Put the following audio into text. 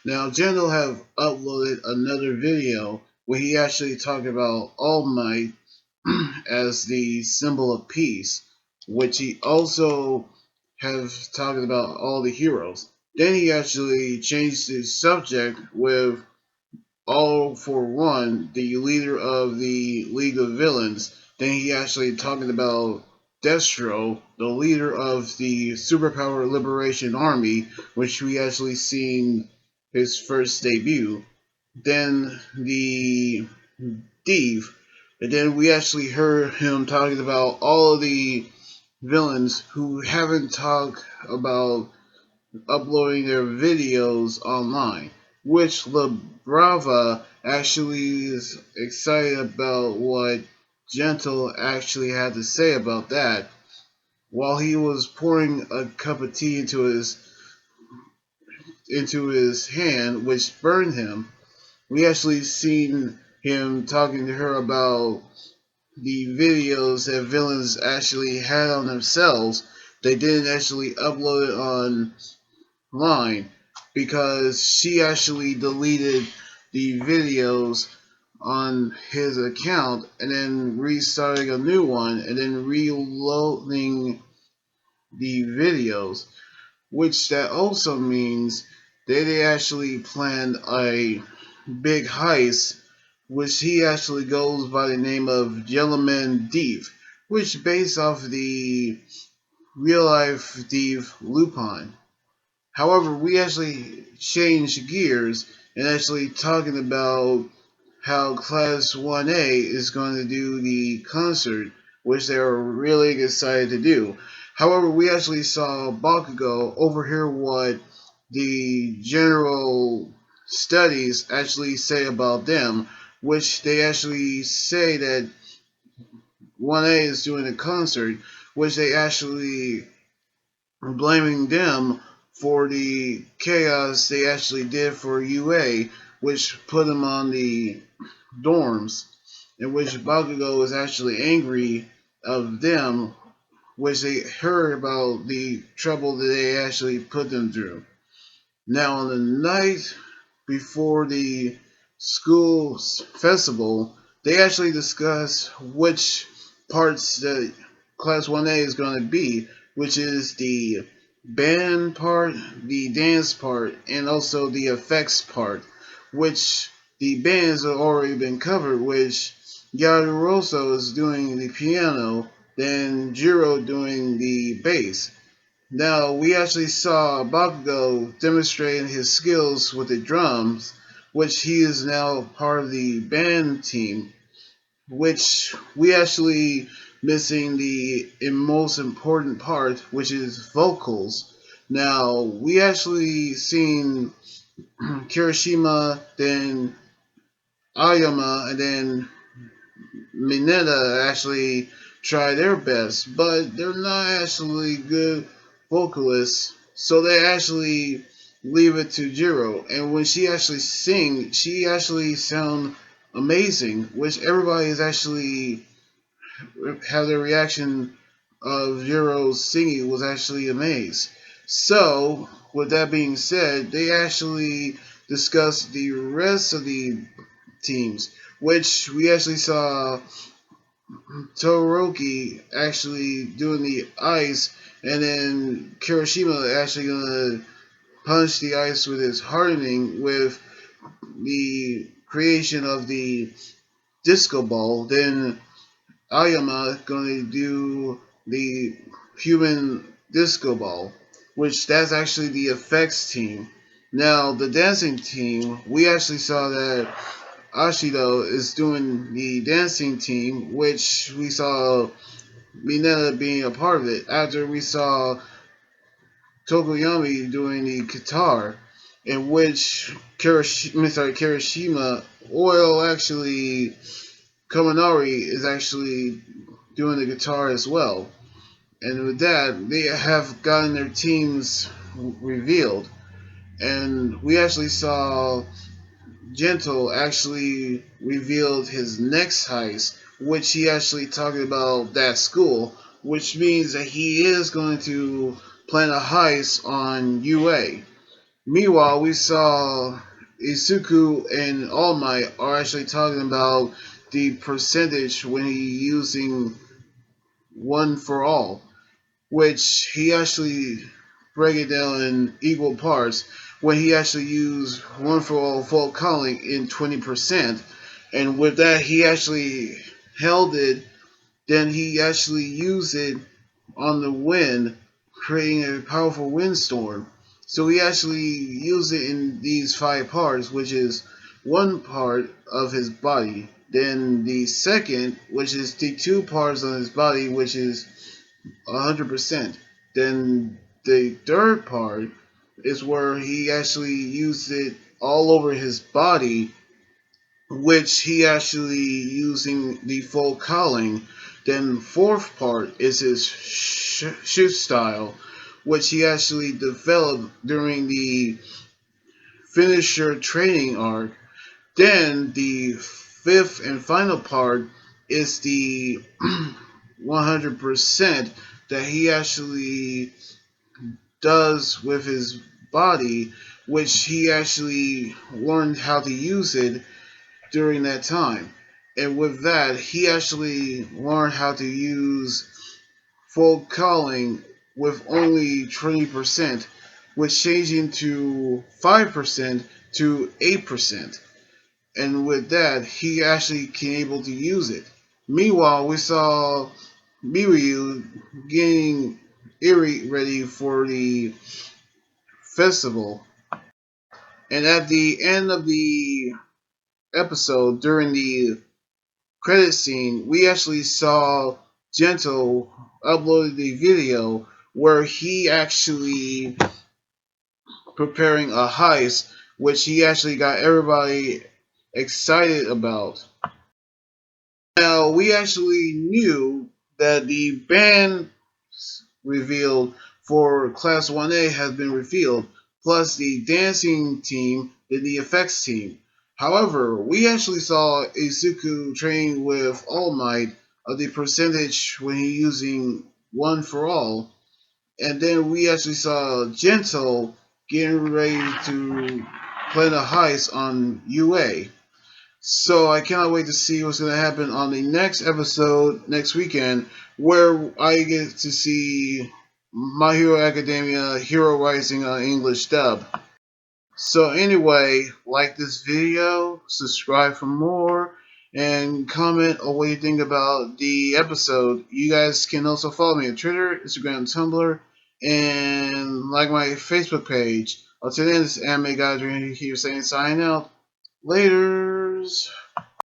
Now, Jandal have uploaded another video where he actually talked about All Might as the symbol of peace, which he also have talked about all the heroes. Then he actually changed the subject with All for One, the leader of the League of Villains. Then he actually talking about Destro, the leader of the Superpower Liberation Army, which we actually seen his first debut. Then the Thief, and then we actually heard him talking about all of the villains who haven't talked about uploading their videos online, which La Brava actually is excited about what Gentle actually had to say about that. While he was pouring a cup of tea into his hand, which burned him, we actually seen him talking to her about the videos that villains actually had on themselves. They didn't actually upload it online because she actually deleted the videos on his account and then restarting a new one and then reloading the videos, which that also means that they actually planned a big heist, which he actually goes by the name of Gentleman Thief, which based off the real life thief Lupin. However, we actually changed gears and actually talking about how Class 1A is going to do the concert, which they are really excited to do. However, we actually saw Bakugo overhear what the general studies actually say about them, which they actually say that 1A is doing a concert, which they actually are blaming them for the chaos they actually did for UA, which put them on the dorms, in which Bakugo was actually angry of them, which they heard about the trouble that they actually put them through. Now, on the night before the school festival, they actually discuss which parts that Class 1A is going to be, which is the band part, the dance part, and also the effects part, which the bands have already been covered, which Yaruroso is doing the piano, then Jiro doing the bass. Now, we actually saw Bakugo demonstrating his skills with the drums, which he is now part of the band team, which we actually missing the most important part, which is vocals. Now, we actually seen Kirishima, then Ayama, and then Mineta actually try their best, but they're not actually good vocalists, so they actually leave it to Jiro. And when she actually sings, she actually sound amazing, which everybody is actually have the reaction of Jiro's singing was actually amazed. So, with that being said, they actually discussed the rest of the teams, which we actually saw Todoroki actually doing the ice, and then Kirishima actually gonna punch the ice with his hardening with the creation of the disco ball. Then Ayama gonna do the human disco ball, which that's actually the effects team. Now the dancing team, we actually saw that Ashido is doing the dancing team, which we saw Mineta being a part of it. After we saw Tokoyami doing the guitar, in which Kirishima Oil actually Kaminari is actually doing the guitar as well. And with that, they have gotten their teams revealed. And we actually saw Gentle actually revealed his next heist, which he actually talked about that school, which means that he is going to plan a heist on UA. Meanwhile, we saw Isuku and All Might are actually talking about the percentage when he using one for all, which he actually break it down in equal parts when he actually used one for all full calling in 20%, and with that he actually held it. Then he actually used it on the wind, creating a powerful windstorm. So he actually used it in these five parts, which is one part of his body. Then the second, which is the two parts on his body, which is 100%. Then the third part is where he actually used it all over his body, which he actually using the full calling. Then fourth part is his shoot style, which he actually developed during the finisher training arc. Then the fifth and final part is the 100% that he actually does with his body, which he actually learned how to use it during that time. And with that, he actually learned how to use full calling with only 20%, which changing to 5% to 8%. And with that, he actually came able to use it. Meanwhile, we saw Miyu getting Eri ready for the festival. And at the end of the episode, during the credit scene, we actually saw Gento uploaded a video where he actually preparing a heist, which he actually got everybody excited about. Now, we actually knew that the band revealed for Class 1A has been revealed, plus the dancing team and the effects team. However, we actually saw Isuku train with All Might of the percentage when he using one for all, and then we actually saw Gento getting ready to plan a heist on UA. So I cannot wait to see what's going to happen on the next episode next weekend, where I get to see My Hero Academia Hero Rising on English dub. So anyway, like this video, subscribe for more, and comment on what you think about the episode. You guys can also follow me on Twitter, Instagram, Tumblr, and like my Facebook page. Until then, this is Anime Guy here saying sign out. Laters.